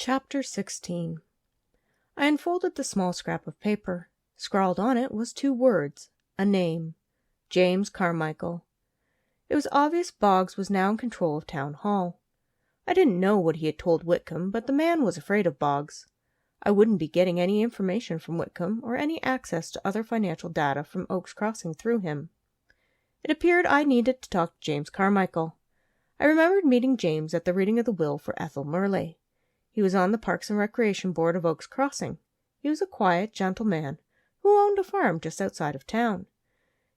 Chapter 16. I unfolded the small scrap of paper. Scrawled on it was 2 words, a name, James Carmichael. It was obvious Boggs was now in control of Town Hall. I didn't know what he had told Whitcomb, but the man was afraid of Boggs. I wouldn't be getting any information from Whitcomb or any access to other financial data from Oaks Crossing through him. It appeared I needed to talk to James Carmichael. I remembered meeting James at the reading of the will for Ethel Merle. He was on the Parks and Recreation Board of Oaks Crossing. He was a quiet, gentle man who owned a farm just outside of town.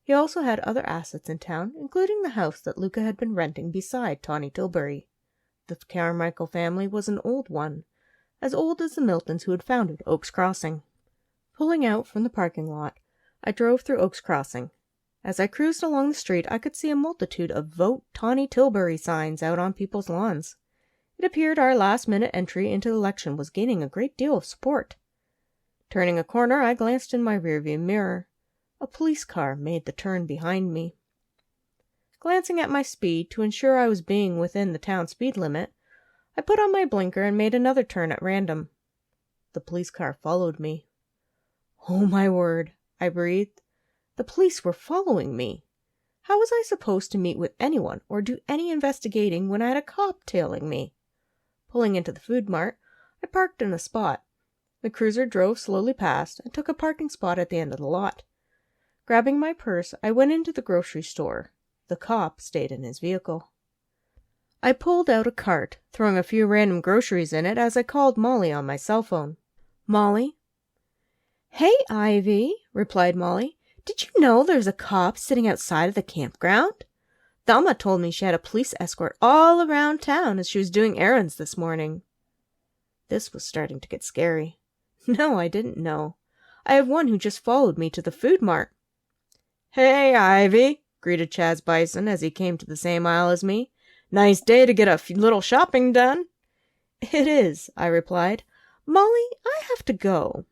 He also had other assets in town, including the house that Luca had been renting beside Tawny Tilbury. The Carmichael family was an old one, as old as the Miltons who had founded Oaks Crossing. Pulling out from the parking lot, I drove through Oaks Crossing. As I cruised along the street, I could see a multitude of Vote Tawny Tilbury signs out on people's lawns. It appeared our last-minute entry into the election was gaining a great deal of support. Turning a corner, I glanced in my rearview mirror. A police car made the turn behind me. Glancing at my speed to ensure I was being within the town speed limit, I put on my blinker and made another turn at random. The police car followed me. Oh, my word, I breathed. The police were following me. How was I supposed to meet with anyone or do any investigating when I had a cop tailing me? Pulling into the food mart, I parked in a spot. The cruiser drove slowly past and took a parking spot at the end of the lot. Grabbing my purse, I went into the grocery store. The cop stayed in his vehicle. I pulled out a cart, throwing a few random groceries in it as I called Molly on my cell phone. Molly? "Hey, Ivy," replied Molly. "Did you know there's a cop sitting outside of the campground? Thelma told me she had a police escort all around town as she was doing errands this morning." This was starting to get scary. No, I didn't know. I have one who just followed me to the food mart. "Hey, Ivy," greeted Chaz Bison as he came to the same aisle as me. "Nice day to get a little shopping done." "It is," I replied. "Molly, I have to go."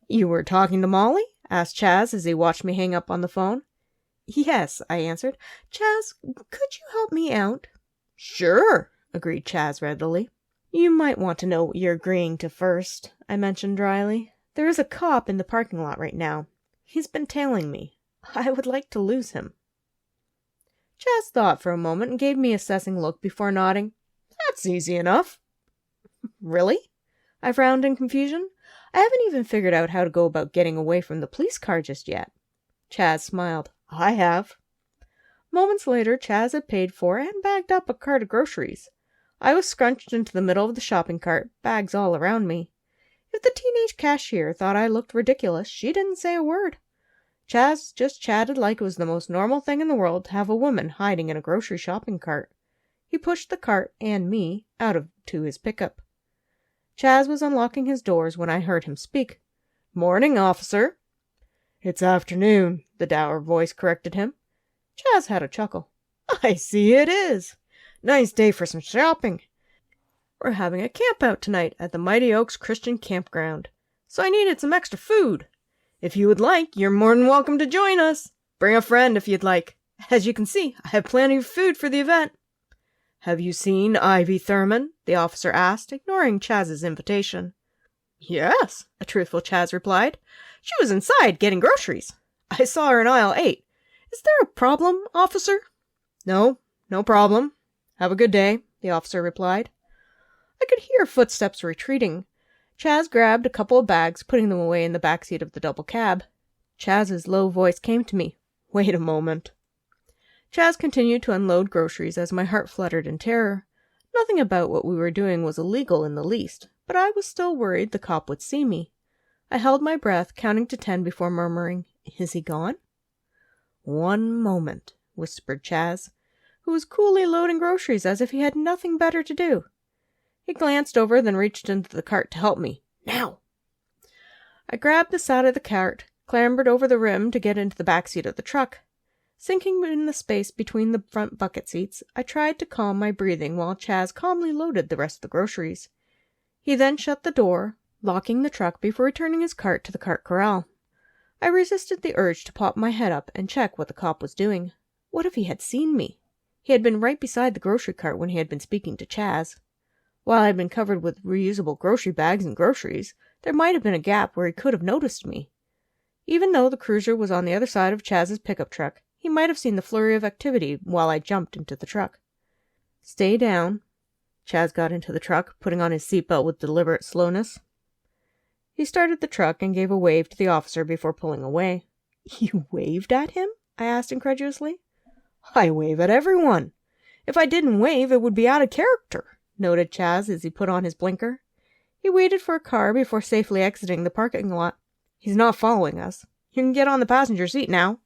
"You were talking to Molly?" asked Chaz as he watched me hang up on the phone. "Yes," I answered. "Chaz, could you help me out?" "Sure," agreed Chaz readily. "You might want to know what you're agreeing to first," I mentioned dryly. "There is a cop in the parking lot right now. He's been tailing me. I would like to lose him." Chaz thought for a moment and gave me a assessing look before nodding. "That's easy enough." "Really?" I frowned in confusion. "I haven't even figured out how to go about getting away from the police car just yet." Chaz smiled. "I have." Moments later, Chaz had paid for and bagged up a cart of groceries. I was scrunched into the middle of the shopping cart, bags all around me. If the teenage cashier thought I looked ridiculous, she didn't say a word. Chaz just chatted like it was the most normal thing in the world to have a woman hiding in a grocery shopping cart. He pushed the cart, and me, to his pickup. Chaz was unlocking his doors when I heard him speak. "Morning, officer." "It's afternoon," the dour voice corrected him. Chaz had a chuckle. "I see it is. Nice day for some shopping. We're having a camp out tonight at the Mighty Oaks Christian Campground, so I needed some extra food. If you would like, you're more than welcome to join us. Bring a friend if you'd like. As you can see, I have plenty of food for the event." "Have you seen Ivy Thurman?" the officer asked, ignoring Chaz's invitation. "Yes," a truthful Chaz replied. "She was inside getting groceries. I saw her in aisle 8. Is there a problem, officer?" "No problem. Have a good day," the officer replied. I could hear footsteps retreating. Chaz grabbed a couple of bags, putting them away in the back seat of the double cab. Chaz's low voice came to me. "Wait a moment." Chaz continued to unload groceries as my heart fluttered in terror. Nothing about what we were doing was illegal in the least, but I was still worried the cop would see me. I held my breath, counting to 10 before murmuring, "Is he gone?" "One moment," whispered Chaz, who was coolly loading groceries as if he had nothing better to do. He glanced over, then reached into the cart to help me. "Now!" I grabbed the side of the cart, clambered over the rim to get into the back seat of the truck. Sinking in the space between the front bucket seats, I tried to calm my breathing while Chaz calmly loaded the rest of the groceries. He then shut the door, locking the truck before returning his cart to the cart corral. I resisted the urge to pop my head up and check what the cop was doing. What if he had seen me? He had been right beside the grocery cart when he had been speaking to Chaz. While I had been covered with reusable grocery bags and groceries, there might have been a gap where he could have noticed me. Even though the cruiser was on the other side of Chaz's pickup truck, he might have seen the flurry of activity while I jumped into the truck. "Stay down." Chaz got into the truck, putting on his seatbelt with deliberate slowness. He started the truck and gave a wave to the officer before pulling away. "You waved at him?" I asked incredulously. "I wave at everyone. If I didn't wave, it would be out of character," noted Chaz as he put on his blinker. He waited for a car before safely exiting the parking lot. "He's not following us. You can get on the passenger seat now."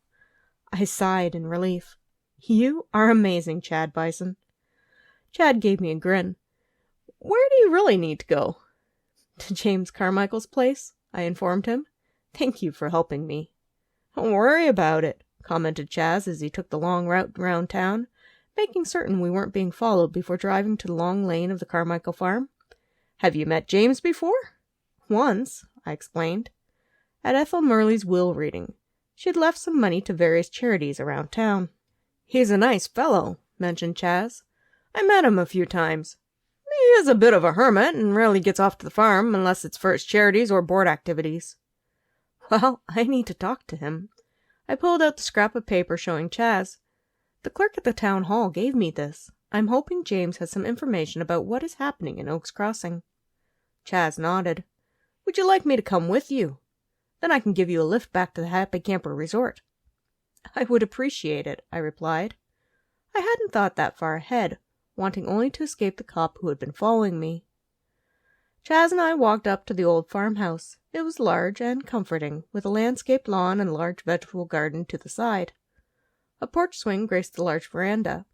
I sighed in relief. "You are amazing, Chad Bison." Chad gave me a grin. "Where do you really need to go?" "To James Carmichael's place," I informed him. "Thank you for helping me." "Don't worry about it," commented Chaz as he took the long route around town, making certain we weren't being followed before driving to the long lane of the Carmichael farm. "Have you met James before?" "Once," I explained. "At Ethel Murley's will reading. She had left some money to various charities around town." "He's a nice fellow," mentioned Chaz. "I met him a few times. He is a bit of a hermit and rarely gets off to the farm unless it's for his charities or board activities." "Well, I need to talk to him." I pulled out the scrap of paper showing Chaz. "The clerk at the town hall gave me this. I'm hoping James has some information about what is happening in Oaks Crossing." Chaz nodded. "Would you like me to come with you? Then I can give you a lift back to the Happy Camper Resort." "I would appreciate it," I replied. I hadn't thought that far ahead, wanting only to escape the cop who had been following me. Chaz and I walked up to the old farmhouse. It was large and comforting, with a landscaped lawn and large vegetable garden to the side. A porch swing graced the large veranda.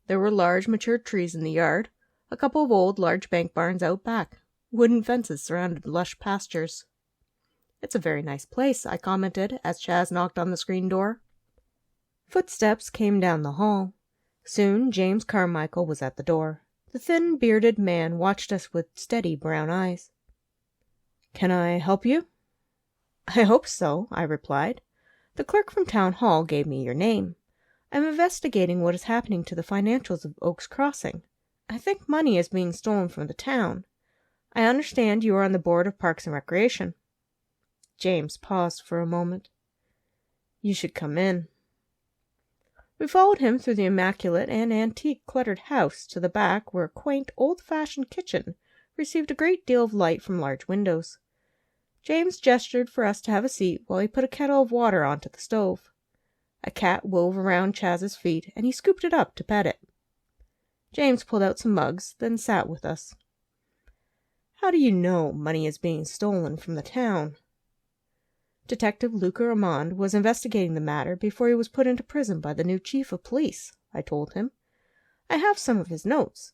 There were large mature trees in the yard, a couple of old large bank barns out back. Wooden fences surrounded lush pastures. "It's a very nice place," I commented as Chaz knocked on the screen door. Footsteps came down the hall. Soon James Carmichael was at the door. The thin, bearded man watched us with steady brown eyes. "Can I help you?" "I hope so," I replied. "The clerk from town hall gave me your name. I'm investigating what is happening to the financials of Oaks Crossing. I think money is being stolen from the town. I understand you are on the board of Parks and Recreation." James paused for a moment. "You should come in." We followed him through the immaculate and antique cluttered house to the back, where a quaint, old-fashioned kitchen received a great deal of light from large windows. James gestured for us to have a seat while he put a kettle of water onto the stove. A cat wove around Chaz's feet, and he scooped it up to pet it. James pulled out some mugs, then sat with us. "How do you know money is being stolen from the town?" Detective Luca Armand was investigating the matter before he was put into prison by the new chief of police, I told him. "I have some of his notes.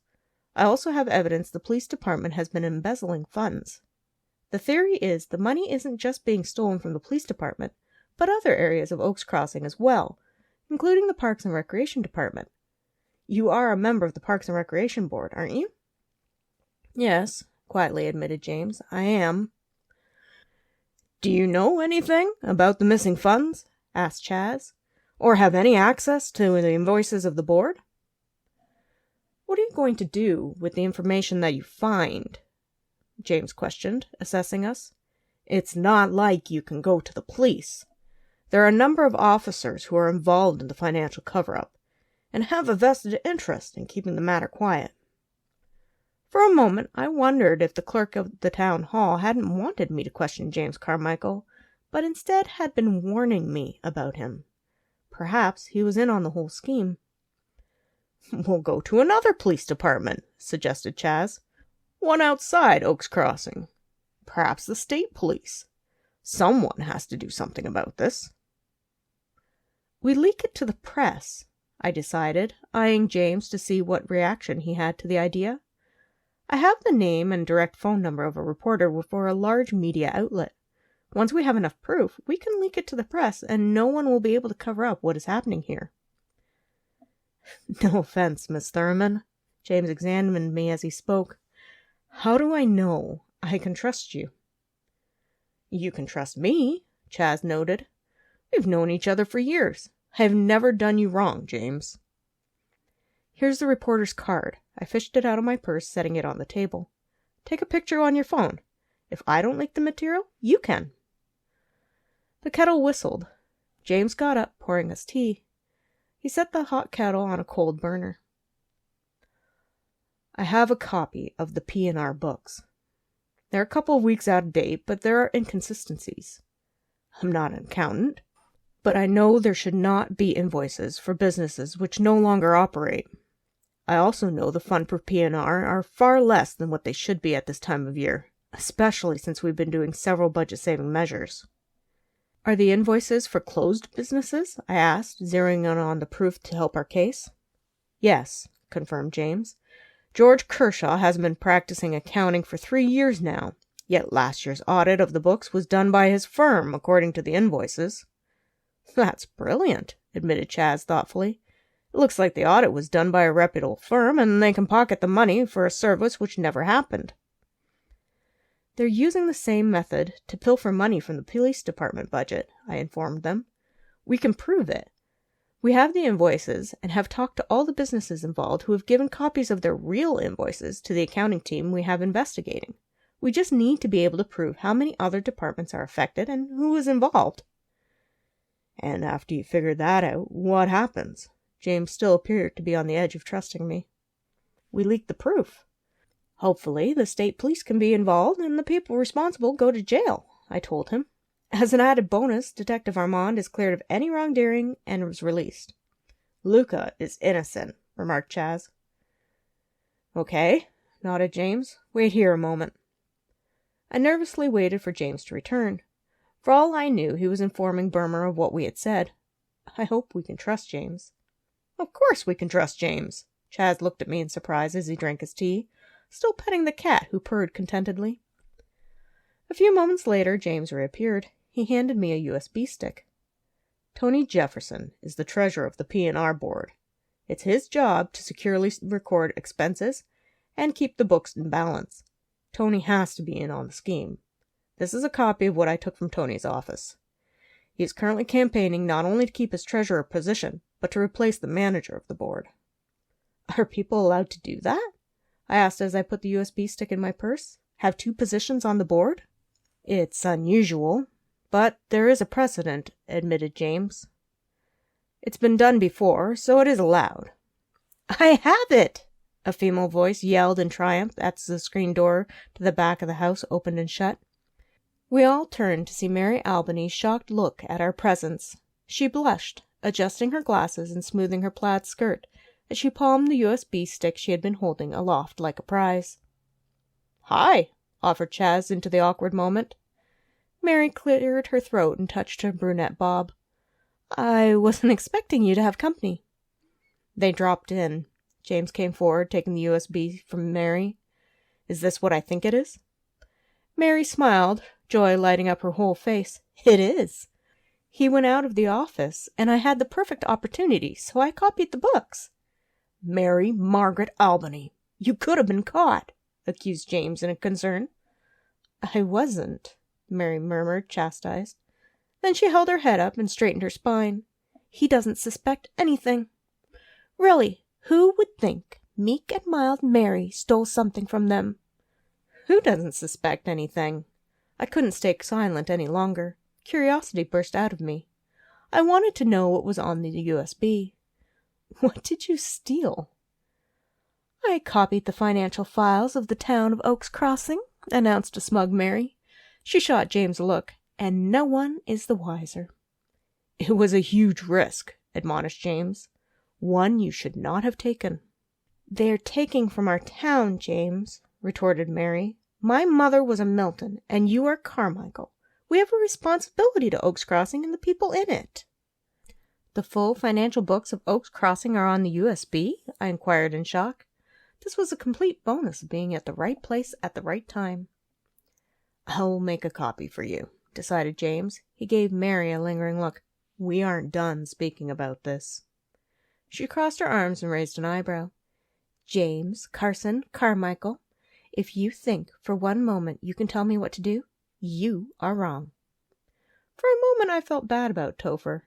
I also have evidence the police department has been embezzling funds. The theory is the money isn't just being stolen from the police department, but other areas of Oaks Crossing as well, including the Parks and Recreation Department. You are a member of the Parks and Recreation Board, aren't you?" "Yes," quietly admitted James, "I am." "Do you know anything about the missing funds?" asked Chaz. "Or have any access to the invoices of the board?" "What are you going to do with the information that you find?" James questioned, assessing us. "It's not like you can go to the police. There are a number of officers who are involved in the financial cover-up and have a vested interest in keeping the matter quiet." For a moment, I wondered if the clerk of the town hall hadn't wanted me to question James Carmichael, but instead had been warning me about him. Perhaps he was in on the whole scheme. "We'll go to another police department," suggested Chaz. "One outside Oaks Crossing. Perhaps the state police. Someone has to do something about this." "We leak it to the press," I decided, eyeing James to see what reaction he had to the idea. "I have the name and direct phone number of a reporter for a large media outlet. Once we have enough proof, we can leak it to the press, and no one will be able to cover up what is happening here." "No offense, Miss Thurman." James examined me as he spoke. "How do I know I can trust you?" "You can trust me," Chaz noted. "We've known each other for years. I have never done you wrong, James." "Here's the reporter's card," I fished it out of my purse, setting it on the table. Take a picture on your phone. If I don't leak the material, you can. The kettle whistled. James got up, pouring us tea. He set the hot kettle on a cold burner. I have a copy of the P&R books. They're a couple of weeks out of date, but there are inconsistencies. I'm not an accountant, but I know there should not be invoices for businesses which no longer operate. I also know the funds for P&R are far less than what they should be at this time of year, especially since we've been doing several budget-saving measures. Are the invoices for closed businesses? I asked, zeroing in on the proof to help our case. Yes, confirmed James. George Kershaw has been practicing accounting for 3 years now, yet last year's audit of the books was done by his firm, according to the invoices. That's brilliant, admitted Chaz thoughtfully. It looks like the audit was done by a reputable firm, and they can pocket the money for a service which never happened. They're using the same method to pilfer money from the police department budget, I informed them. We can prove it. We have the invoices and have talked to all the businesses involved who have given copies of their real invoices to the accounting team we have investigating. We just need to be able to prove how many other departments are affected and who is involved. And after you figure that out, what happens? James still appeared to be on the edge of trusting me. We leak the proof. Hopefully, the state police can be involved and the people responsible go to jail, I told him. As an added bonus, Detective Armand is cleared of any wrongdoing and was released. Luca is innocent, remarked Chaz. Okay, nodded James. Wait here a moment. I nervously waited for James to return. For all I knew, he was informing Burmer of what we had said. I hope we can trust James. Of course we can trust James. Chaz looked at me in surprise as he drank his tea, still petting the cat who purred contentedly. A few moments later, James reappeared. He handed me a USB stick. Tony Jefferson is the treasurer of the P&R board. It's his job to securely record expenses and keep the books in balance. Tony has to be in on the scheme. This is a copy of what I took from Tony's office. He is currently campaigning not only to keep his treasurer position, but to replace the manager of the board. Are people allowed to do that? I asked as I put the USB stick in my purse. Have 2 positions on the board? It's unusual, but there is a precedent, admitted James. It's been done before, so it is allowed. I have it! A female voice yelled in triumph as the screen door to the back of the house opened and shut. We all turned to see Mary Albany's shocked look at our presence. She blushed, adjusting her glasses and smoothing her plaid skirt, as she palmed the USB stick she had been holding aloft like a prize. Hi, offered Chaz into the awkward moment. Mary cleared her throat and touched her brunette bob. I wasn't expecting you to have company. They dropped in. James came forward, taking the USB from Mary. Is this what I think it is? Mary smiled, joy lighting up her whole face. It is. He went out of the office, and I had the perfect opportunity, so I copied the books. Mary Margaret Albany, you could have been caught, accused James in concern. I wasn't, Mary murmured, chastised. Then she held her head up and straightened her spine. He doesn't suspect anything. Really, who would think meek and mild Mary stole something from them? Who doesn't suspect anything? I couldn't stay silent any longer. Curiosity burst out of me. I wanted to know what was on the USB. What did you steal? I copied the financial files of the town of Oaks Crossing, announced a smug Mary. She shot James a look, and no one is the wiser. It was a huge risk, admonished James. One you should not have taken. They're taking from our town, James, retorted Mary. My mother was a Milton, and you are Carmichael. We have a responsibility to Oaks Crossing and the people in it. The full financial books of Oaks Crossing are on the USB? I inquired in shock. This was a complete bonus of being at the right place at the right time. I'll make a copy for you, decided James. He gave Mary a lingering look. We aren't done speaking about this. She crossed her arms and raised an eyebrow. James, Carson, Carmichael, if you think for one moment you can tell me what to do, you are wrong. For a moment I felt bad about Topher.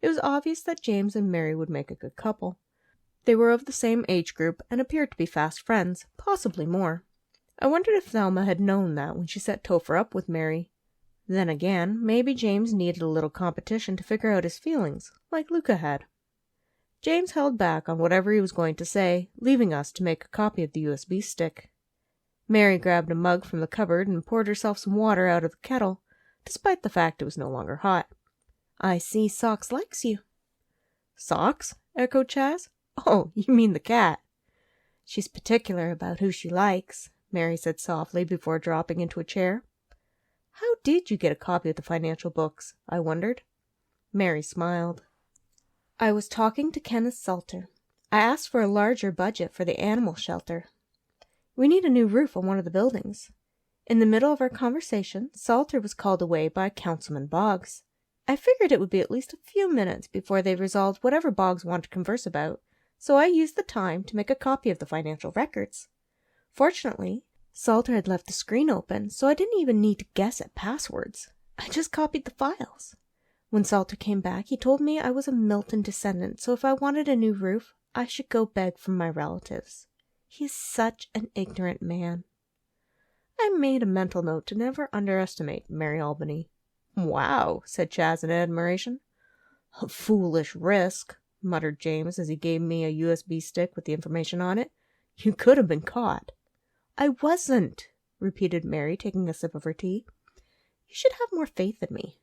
It was obvious that James and Mary would make a good couple. They were of the same age group and appeared to be fast friends, possibly more. I wondered if Thelma had known that when she set Topher up with Mary. Then again, maybe James needed a little competition to figure out his feelings, like Luca had. James held back on whatever he was going to say, leaving us to make a copy of the USB stick. Mary grabbed a mug from the cupboard and poured herself some water out of the kettle, despite the fact it was no longer hot. "I see Socks likes you." "Socks?" echoed Chaz. "Oh, you mean the cat." "She's particular about who she likes," Mary said softly before dropping into a chair. "How did you get a copy of the financial books?" I wondered. Mary smiled. "I was talking to Kenneth Salter. I asked for a larger budget for the animal shelter. We need a new roof on one of the buildings." In the middle of our conversation, Salter was called away by Councilman Boggs. I figured it would be at least a few minutes before they resolved whatever Boggs wanted to converse about, so I used the time to make a copy of the financial records. Fortunately, Salter had left the screen open, so I didn't even need to guess at passwords. I just copied the files. When Salter came back, he told me I was a Milton descendant, so if I wanted a new roof, I should go beg from my relatives. He is such an ignorant man. I made a mental note to never underestimate Mary Albany. "Wow," said Chaz in admiration. "A foolish risk," muttered James as he gave me a USB stick with the information on it. "You could have been caught." "I wasn't," repeated Mary, taking a sip of her tea. "You should have more faith in me."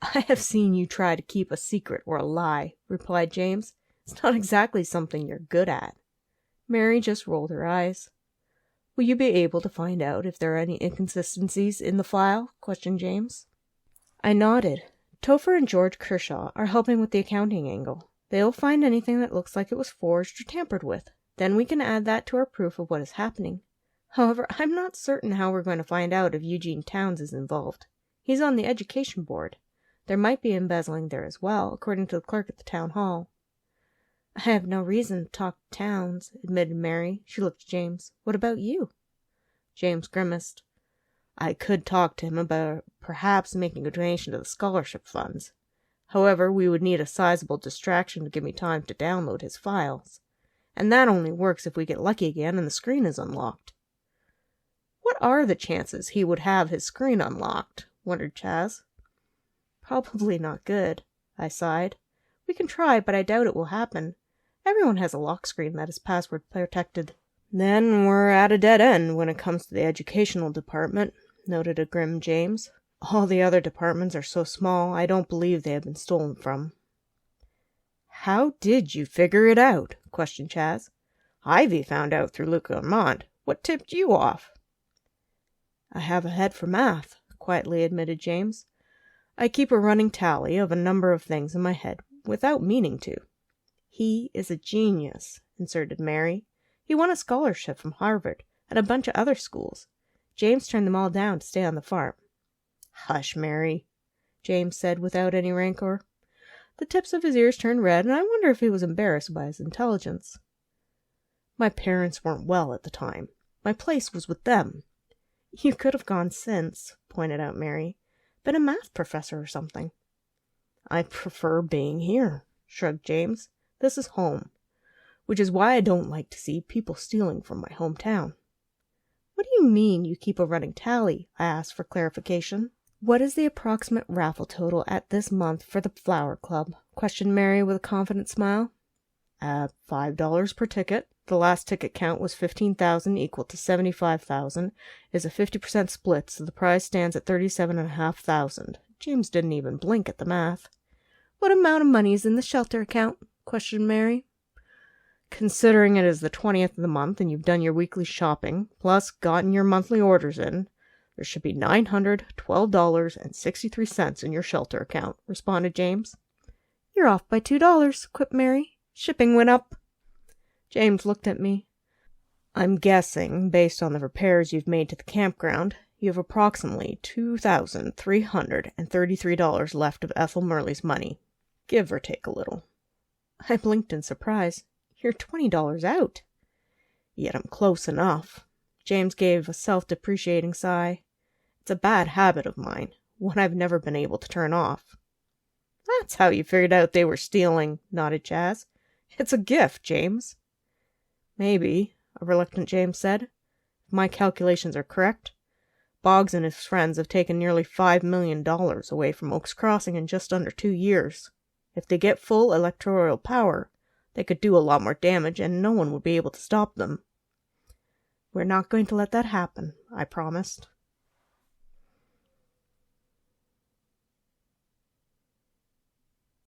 "I have seen you try to keep a secret or a lie," replied James. "It's not exactly something you're good at." Mary just rolled her eyes. "Will you be able to find out if there are any inconsistencies in the file?" questioned James. I nodded. "Topher and George Kershaw are helping with the accounting angle. They'll find anything that looks like it was forged or tampered with. Then we can add that to our proof of what is happening. However, I'm not certain how we're going to find out if Eugene Towns is involved. He's on the education board. There might be embezzling there as well, according to the clerk at the town hall." "I have no reason to talk to Towns," admitted Mary. She looked at James. "What about you?" James grimaced. "I could talk to him about perhaps making a donation to the scholarship funds. However, we would need a sizable distraction to give me time to download his files. And that only works if we get lucky again and the screen is unlocked." "What are the chances he would have his screen unlocked?" wondered Chaz. "Probably not good," I sighed. "We can try, but I doubt it will happen. Everyone has a lock screen that is password protected." "Then we're at a dead end when it comes to the educational department," noted a grim James. "All the other departments are so small, I don't believe they have been stolen from." "How did you figure it out?" questioned Chaz. "Ivy found out through Luca and Mont. What tipped you off?" "I have a head for math," quietly admitted James. "I keep a running tally of a number of things in my head without meaning to." "He is a genius," inserted Mary. "He won a scholarship from Harvard and a bunch of other schools. James turned them all down to stay on the farm." "Hush, Mary," James said without any rancor. The tips of his ears turned red, and I wonder if he was embarrassed by his intelligence. "My parents weren't well at the time. My place was with them." "You could have gone since," pointed out Mary. "Been a math professor or something." "I prefer being here," shrugged James. "This is home. Which is why I don't like to see people stealing from my hometown." "What do you mean you keep a running tally?" I asked for clarification. "What is the approximate raffle total at this month for the Flower Club?" questioned Mary with a confident smile. $5 per ticket. The last ticket count was 15,000 equal to 75,000. Is a 50% split, so the prize stands at 37,500. James didn't even blink at the math. "What amount of money is in the shelter account?" questioned Mary. "Considering it is the 20th of the month and you've done your weekly shopping, plus gotten your monthly orders in, there should be $912.63 in your shelter account," responded James. "You're off by $2, quipped Mary. "Shipping went up." James looked at me. "I'm guessing, based on the repairs you've made to the campground, you have approximately $2,333 left of Ethel Merle's money, give or take a little." I blinked in surprise. "You're $20 out." "Yet I'm close enough." James gave a self-depreciating sigh. "It's a bad habit of mine, one I've never been able to turn off." "That's how you figured out they were stealing," nodded Chaz. It's a gift, James." "Maybe," a reluctant James said. "If my calculations are correct, Boggs and his friends have taken nearly $5 million away from Oak's Crossing in just under 2 years. If they get full electoral power, they could do a lot more damage, and no one would be able to stop them." "We're not going to let that happen," I promised.